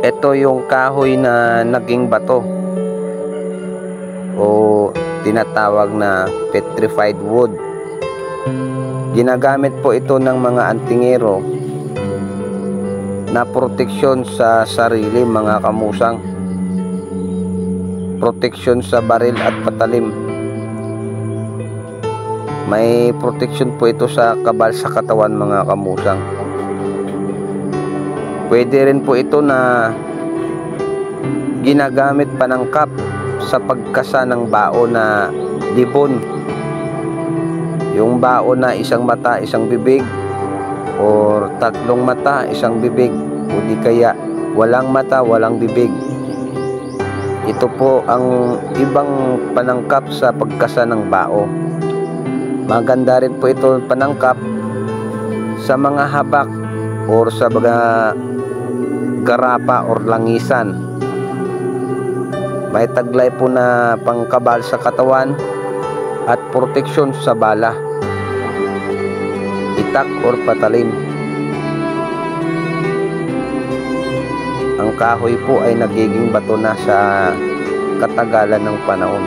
Ito yung kahoy na naging bato o tinatawag na petrified wood. Ginagamit po ito ng mga antingero na proteksyon sa sarili, mga kamusang. Proteksyon sa baril at patalim. May proteksyon po ito sa kabal sa katawan, mga kamusang. Pwede rin po ito na ginagamit panangkap sa pagkasa ng bao na dibon. Yung bao na isang mata, isang bibig, or tatlong mata, isang bibig, o di kaya walang mata, walang bibig. Ito po ang ibang panangkap sa pagkasa ng bao. Maganda rin po ito panangkap sa mga habak or sa mga garapa or langisan. May taglay po na pangkabal sa katawan at proteksyon sa bala, itak or patalim. Ang kahoy po ay nagiging bato na sa katagalan ng panahon.